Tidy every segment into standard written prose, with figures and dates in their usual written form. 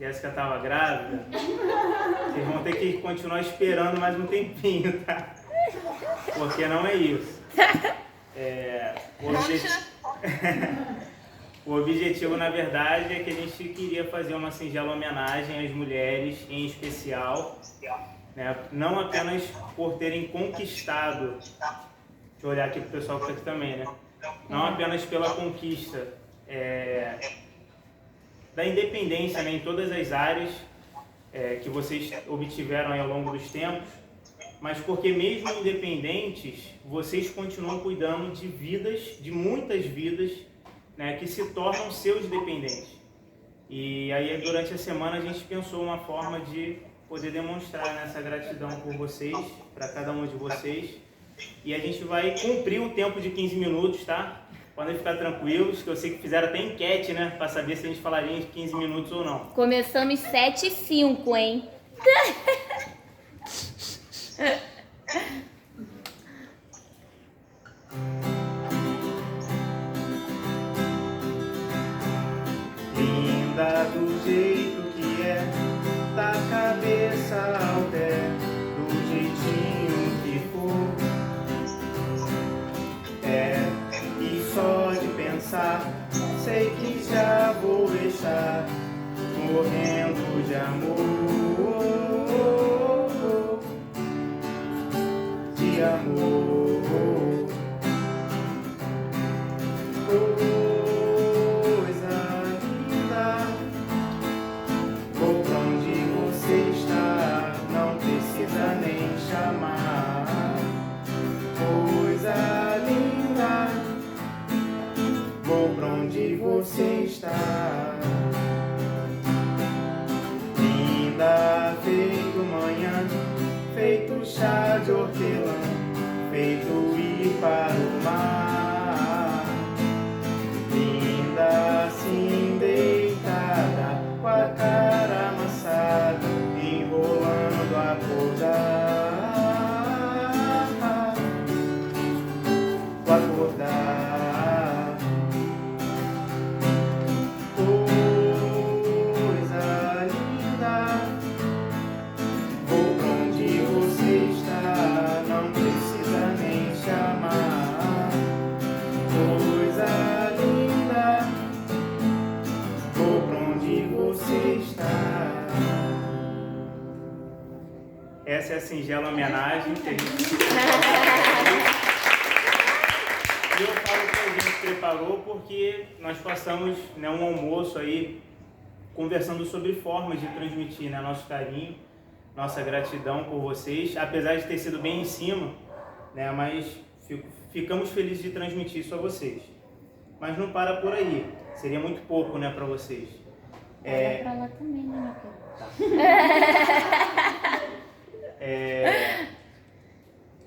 Jéssica estava grávida, vocês vão ter que continuar esperando mais um tempinho, tá? Porque não é isso. O objetivo, na verdade, é que a gente queria fazer uma singela homenagem às mulheres, em especial, né? Não apenas por terem conquistado, deixa eu olhar aqui para o pessoal que está aqui também, né? Não apenas pela conquista da independência, né, em todas as áreas que vocês obtiveram aí ao longo dos tempos, mas porque mesmo independentes, vocês continuam cuidando de vidas, de muitas vidas, né, que se tornam seus dependentes. E aí durante a semana a gente pensou uma forma de poder demonstrar essa gratidão por vocês, para cada um de vocês. E a gente vai cumprir o tempo de 15 minutos, tá? Podem ficar tranquilos, que eu sei que fizeram até enquete, né? Para saber se a gente falaria em 15 minutos ou não. Começamos 7h05, hein? Linda do jeito que é, da cabeça ao pé, do jeitinho que for. E só de pensar, sei que já vou deixar, morrendo de amor, de amor. Você está linda, feito manhã, feito chá de hortelã, feito ir para o mar. Linda assim deitada, com a cara amassada, enrolando a acordar, acordar. Essa é a singela homenagem que a gente E eu falo que a gente preparou porque nós passamos, né, um almoço aí conversando sobre formas de transmitir, né, nosso carinho, nossa gratidão por vocês, apesar de ter sido bem em cima, né, mas ficamos felizes de transmitir isso a vocês. Mas não para por aí, seria muito pouco, né, para vocês. Para pra lá também, né, meu filho?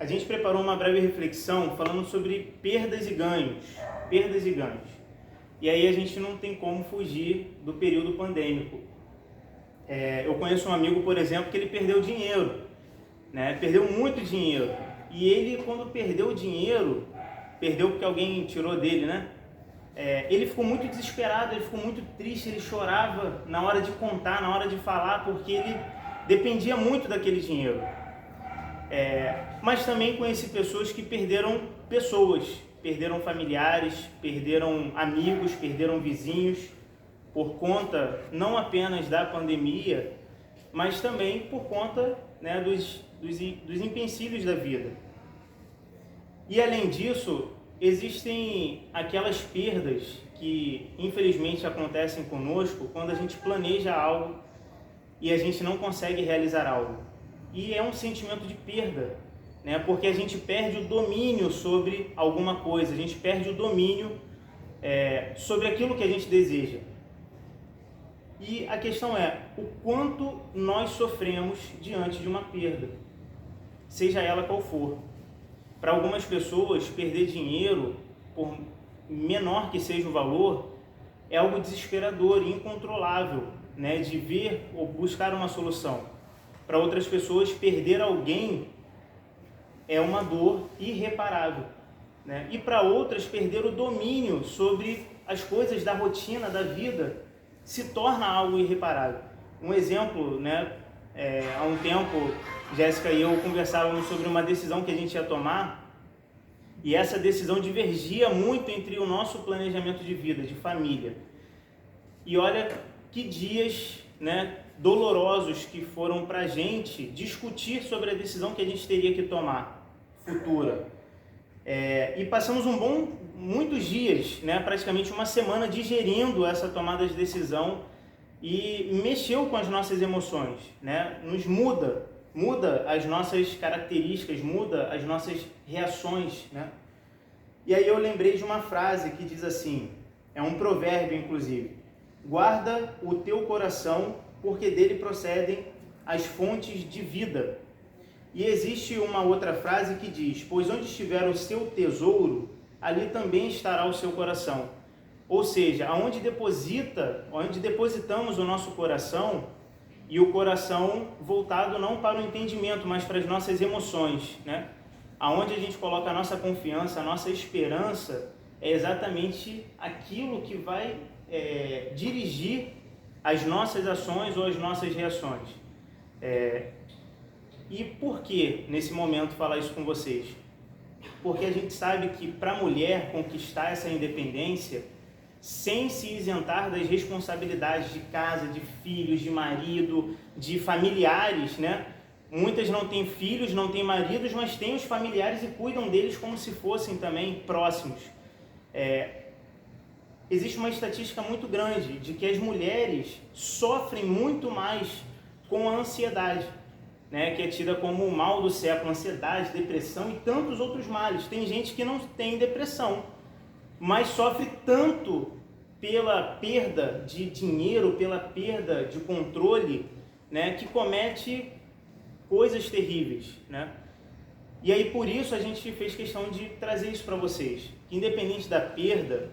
A gente preparou uma breve reflexão falando sobre perdas e ganhos. Perdas e ganhos. E aí a gente não tem como fugir do período pandêmico. Eu conheço um amigo, por exemplo, que ele perdeu dinheiro, né? Perdeu muito dinheiro. E ele, quando perdeu o dinheiro, perdeu porque alguém tirou dele, né? Ele ficou muito desesperado, ele ficou muito triste, ele chorava na hora de contar, na hora de falar, porque ele dependia muito daquele dinheiro. Mas também conheci pessoas que perderam pessoas, perderam familiares, perderam amigos, perderam vizinhos, por conta não apenas da pandemia, mas também por conta, né, dos empecilhos da vida. E além disso, existem aquelas perdas que infelizmente acontecem conosco quando a gente planeja algo e a gente não consegue realizar algo. E é um sentimento de perda, né? Porque a gente perde o domínio sobre alguma coisa, a gente perde o domínio sobre aquilo que a gente deseja. E a questão é o quanto nós sofremos diante de uma perda, seja ela qual for. Para algumas pessoas, perder dinheiro, por menor que seja o valor, é algo desesperador e incontrolável, né, de ver ou buscar uma solução. Para outras pessoas, perder alguém é uma dor irreparável, né? E para outras, perder o domínio sobre as coisas da rotina, da vida, se torna algo irreparável. Um exemplo, né? Há um tempo, Jéssica e eu conversávamos sobre uma decisão que a gente ia tomar, e essa decisão divergia muito entre o nosso planejamento de vida, de família. E olha que dias, né, dolorosos que foram para a gente discutir sobre a decisão que a gente teria que tomar, futura. E passamos muitos dias, né, praticamente uma semana, digerindo essa tomada de decisão, e mexeu com as nossas emoções, né? Nos muda as nossas características, muda as nossas reações, né? E aí eu lembrei de uma frase que diz assim, é um provérbio inclusive: guarda o teu coração, porque dele procedem as fontes de vida. E existe uma outra frase que diz: pois onde estiver o seu tesouro, ali também estará o seu coração. Ou seja, onde depositamos o nosso coração, e o coração voltado não para o entendimento, mas para as nossas emoções, né? Aonde a gente coloca a nossa confiança, a nossa esperança, é exatamente aquilo que vai dirigir as nossas ações ou as nossas reações. E por que, nesse momento, falar isso com vocês? Porque a gente sabe que para a mulher conquistar essa independência, sem se isentar das responsabilidades de casa, de filhos, de marido, de familiares, né? Muitas não têm filhos, não têm maridos, mas têm os familiares e cuidam deles como se fossem também próximos. Existe uma estatística muito grande de que as mulheres sofrem muito mais com a ansiedade, né? Que é tida como o mal do século, ansiedade, depressão e tantos outros males. Tem gente que não tem depressão, mas sofre tanto pela perda de dinheiro, pela perda de controle, né, que comete coisas terríveis, né? E aí por isso a gente fez questão de trazer isso para vocês, que independente da perda,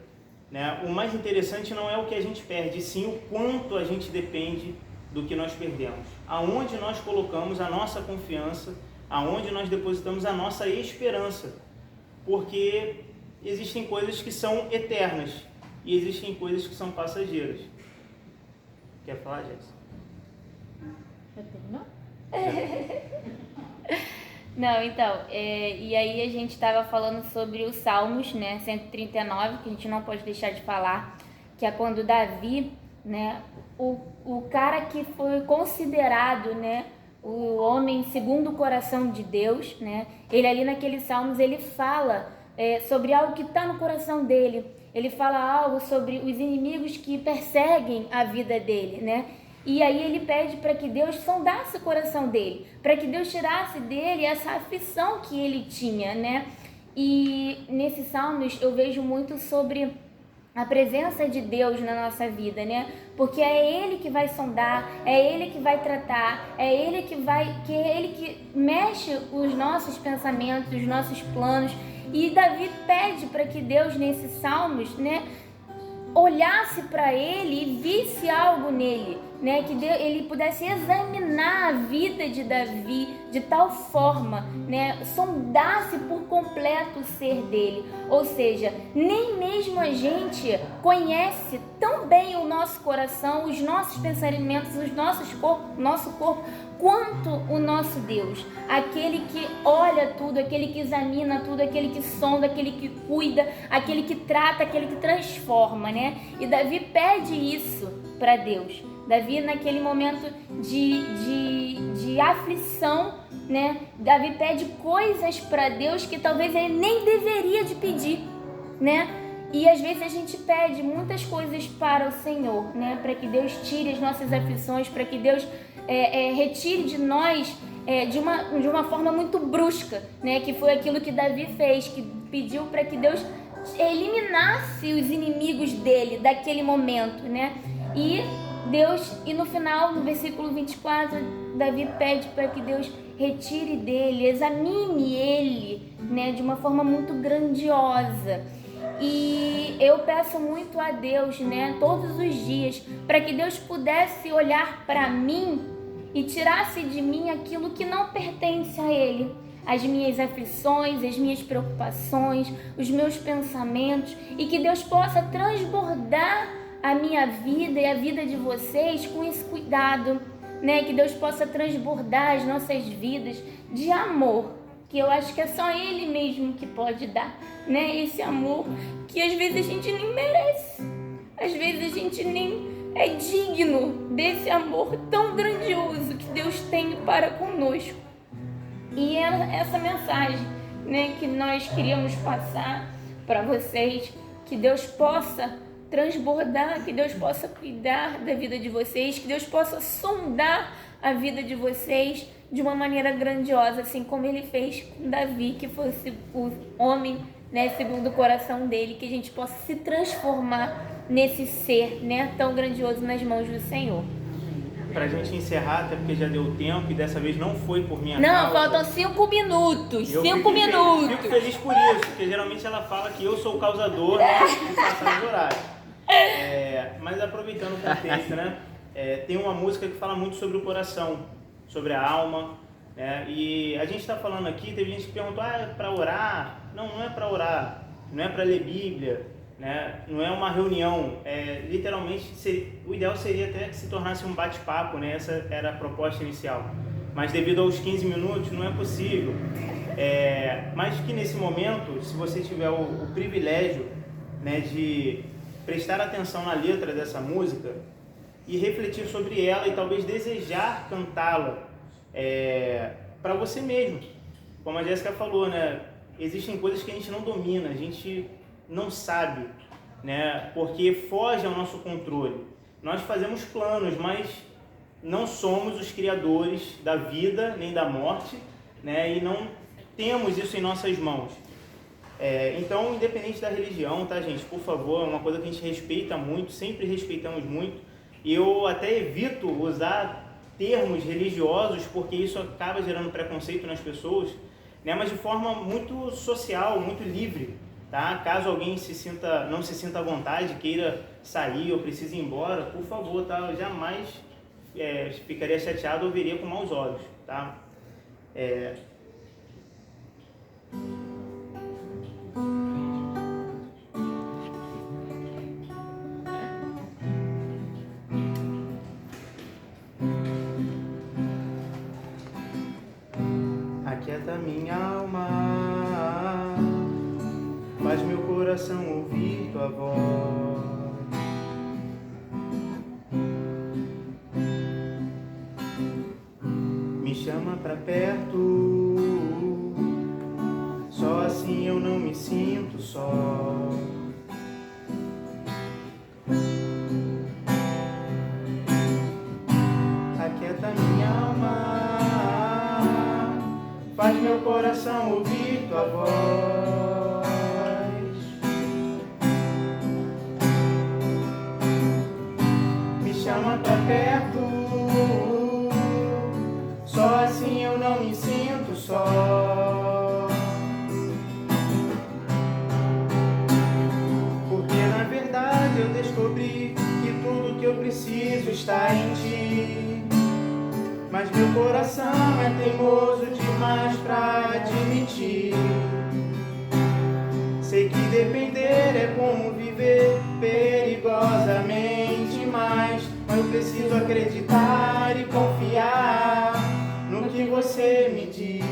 né, o mais interessante não é o que a gente perde, sim o quanto a gente depende do que nós perdemos, aonde nós colocamos a nossa confiança, aonde nós depositamos a nossa esperança, porque existem coisas que são eternas e existem coisas que são passageiras. Quer falar, Jéssica? Eu tenho, não, então, e aí a gente estava falando sobre os Salmos, né, 139, que a gente não pode deixar de falar, que é quando Davi, né, o cara que foi considerado, né, o homem segundo o coração de Deus, né, ele ali naqueles Salmos, ele fala sobre algo que está no coração dele. Ele fala algo sobre os inimigos que perseguem a vida dele, né? E aí ele pede para que Deus sondasse o coração dele, para que Deus tirasse dele essa aflição que ele tinha, né? E nesses salmos eu vejo muito sobre a presença de Deus na nossa vida, né? Porque é Ele que vai sondar, é Ele que vai tratar, é Ele que mexe os nossos pensamentos, os nossos planos. E Davi pede para que Deus, nesses salmos, né, olhasse para ele e visse algo nele, né, que ele pudesse examinar a vida de Davi de tal forma, né, sondasse por completo o ser dele. Ou seja, nem mesmo a gente conhece tão bem o nosso coração, os nossos pensamentos, nosso corpo, quanto o nosso Deus, aquele que olha tudo, aquele que examina tudo, aquele que sonda, aquele que cuida, aquele que trata, aquele que transforma, né? E Davi pede isso para Deus. Davi, naquele momento de aflição, né? Davi pede coisas para Deus que talvez ele nem deveria de pedir, né? E às vezes a gente pede muitas coisas para o Senhor, né? Para que Deus tire as nossas aflições, para que Deus retire de nós de uma forma muito brusca, né? Que foi aquilo que Davi fez, que pediu para que Deus eliminasse os inimigos dele daquele momento, né? E no final, no versículo 24, Davi pede para que Deus retire dele, examine ele, né? De uma forma muito grandiosa. E eu peço muito a Deus, né, todos os dias, para que Deus pudesse olhar para mim e tirasse de mim aquilo que não pertence a Ele, as minhas aflições, as minhas preocupações, os meus pensamentos, e que Deus possa transbordar a minha vida e a vida de vocês com esse cuidado, né? Que Deus possa transbordar as nossas vidas de amor, que eu acho que é só Ele mesmo que pode dar, né? Esse amor que às vezes a gente nem merece, às vezes a gente nem é digno desse amor tão grandioso que Deus tem para conosco. E é essa mensagem, né, que nós queríamos passar para vocês, que Deus possa transbordar, que Deus possa cuidar da vida de vocês, que Deus possa sondar a vida de vocês de uma maneira grandiosa, assim como Ele fez com Davi, que fosse o homem, né, segundo o coração dele, que a gente possa se transformar nesse ser, né, tão grandioso nas mãos do Senhor. Pra gente encerrar, até porque já deu tempo e dessa vez não foi por minha causa. causa. Faltam 5 minutos. Eu 5 minutos. Fico feliz por isso, porque geralmente ela fala que eu sou o causador, né, de passar os horários. Mas aproveitando o contexto, né, tem uma música que fala muito sobre o coração, sobre a alma, né, e a gente está falando aqui, teve gente que perguntou, é para orar? Não é para orar, não é para ler Bíblia, né? Não é uma reunião, literalmente o ideal seria até que se tornasse um bate-papo, né? Essa era a proposta inicial, mas devido aos 15 minutos não é possível, mas que nesse momento, se você tiver o privilégio, né, de prestar atenção na letra dessa música e refletir sobre ela e talvez desejar cantá-la para você mesmo, como a Jéssica falou, né? Existem coisas que a gente não domina, a gente não sabe, né? Porque foge ao nosso controle. Nós fazemos planos, mas não somos os criadores da vida nem da morte, né? E não temos isso em nossas mãos. Então, independente da religião, tá, gente? Por favor, é uma coisa que a gente respeita muito, sempre respeitamos muito. E eu até evito usar termos religiosos, porque isso acaba gerando preconceito nas pessoas, né? Mas de forma muito social, muito livre. Tá? Caso alguém não se sinta à vontade, queira sair ou precise ir embora, por favor, tá? Eu jamais ficaria chateado ou veria com maus olhos. Tá? Aquieta minha alma, faz meu coração ouvir tua voz. Me chama pra perto, só assim eu não me sinto só. Aquieta minha alma, faz meu coração ouvir tua voz. Chama pra perto, só assim eu não me sinto só. Porque na verdade eu descobri que tudo que eu preciso está em ti. Mas meu coração é teimoso demais pra admitir. Sei que depender é como viver perigosamente, mas eu preciso acreditar e confiar no que você me diz.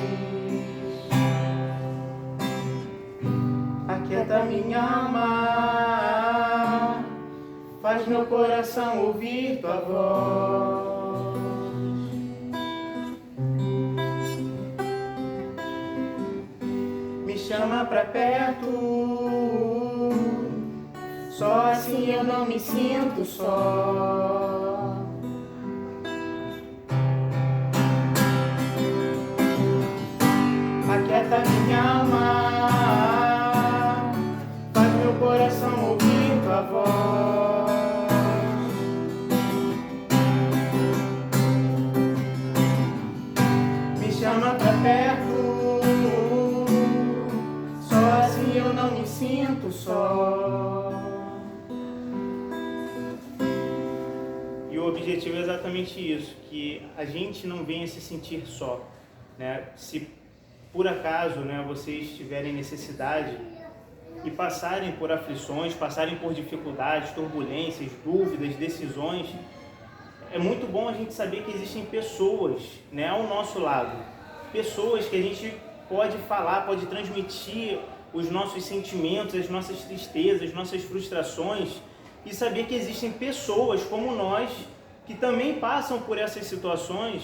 Aquieta minha alma, faz meu coração ouvir tua voz. Me chama pra perto, só assim eu não me sinto só. Aquieta minha alma, faz meu coração ouvir tua voz. Me chama pra perto, só assim eu não me sinto só. E o objetivo é exatamente isso, que a gente não venha se sentir só, né? Se por acaso, né, vocês tiverem necessidade, e passarem por aflições, passarem por dificuldades, turbulências, dúvidas, decisões, é muito bom a gente saber que existem pessoas, né, ao nosso lado. Pessoas que a gente pode falar, pode transmitir os nossos sentimentos, as nossas tristezas, as nossas frustrações, e saber que existem pessoas como nós que também passam por essas situações,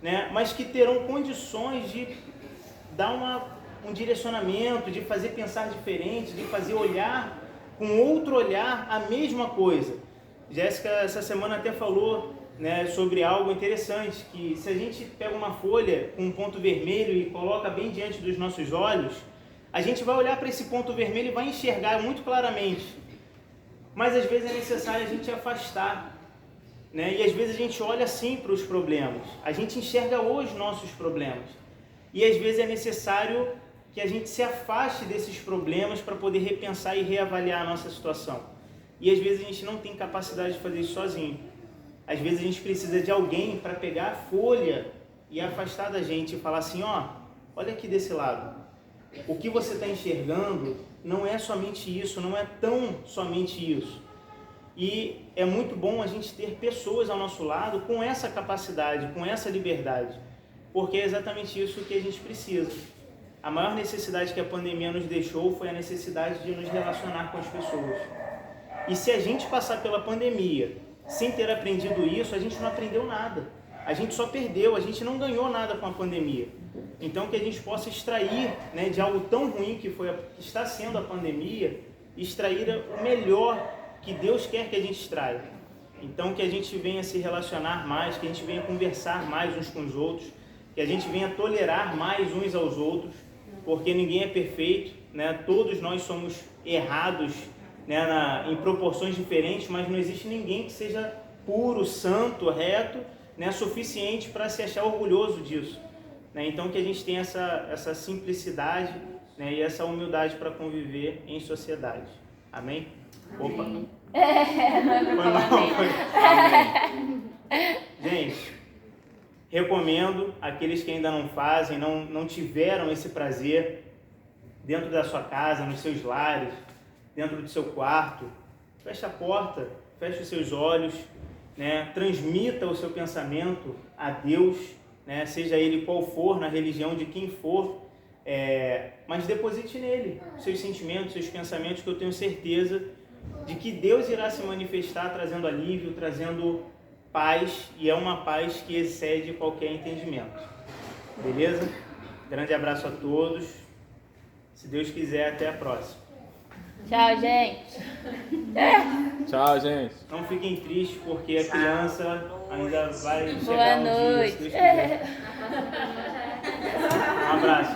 né, mas que terão condições de dar um direcionamento, de fazer pensar diferente, de fazer olhar com outro olhar a mesma coisa. Jéssica essa semana até falou, né, sobre algo interessante, que se a gente pega uma folha com um ponto vermelho e coloca bem diante dos nossos olhos, a gente vai olhar para esse ponto vermelho e vai enxergar muito claramente. Mas às vezes é necessário a gente afastar, né? E às vezes a gente olha assim para os problemas, a gente enxerga os nossos problemas. E às vezes é necessário que a gente se afaste desses problemas para poder repensar e reavaliar a nossa situação. E às vezes a gente não tem capacidade de fazer isso sozinho. Às vezes a gente precisa de alguém para pegar a folha e afastar da gente e falar assim, ó, olha aqui desse lado. O que você está enxergando não é somente isso, não é tão somente isso. E é muito bom a gente ter pessoas ao nosso lado com essa capacidade, com essa liberdade, porque é exatamente isso que a gente precisa. A maior necessidade que a pandemia nos deixou foi a necessidade de nos relacionar com as pessoas. E se a gente passar pela pandemia sem ter aprendido isso, a gente não aprendeu nada. A gente só perdeu, a gente não ganhou nada com a pandemia. Então que a gente possa extrair, né, de algo tão ruim que está sendo a pandemia, extrair o melhor que Deus quer que a gente extraia. Então que a gente venha se relacionar mais, que a gente venha conversar mais uns com os outros, que a gente venha tolerar mais uns aos outros, porque ninguém é perfeito, né? Todos nós somos errados, né, em proporções diferentes, mas não existe ninguém que seja puro, santo, reto, né, suficiente para se achar orgulhoso disso, né? Então que a gente tenha essa simplicidade, né, e essa humildade para conviver em sociedade. Amém? Opa! Não é pra falar Amém. Gente, recomendo aqueles que ainda não fazem, não tiveram esse prazer dentro da sua casa, nos seus lares, dentro do seu quarto, feche a porta, feche os seus olhos, né? Transmita o seu pensamento a Deus, né? Seja ele qual for, na religião de quem for, mas deposite nele seus sentimentos, seus pensamentos, que eu tenho certeza de que Deus irá se manifestar trazendo alívio, trazendo paz, e é uma paz que excede qualquer entendimento. Beleza? Grande abraço a todos. Se Deus quiser, até a próxima. Tchau, gente. Tchau, gente. Não fiquem tristes, porque a criança ainda vai chegar Boa um dia, se noite. Deus quiser. Um abraço.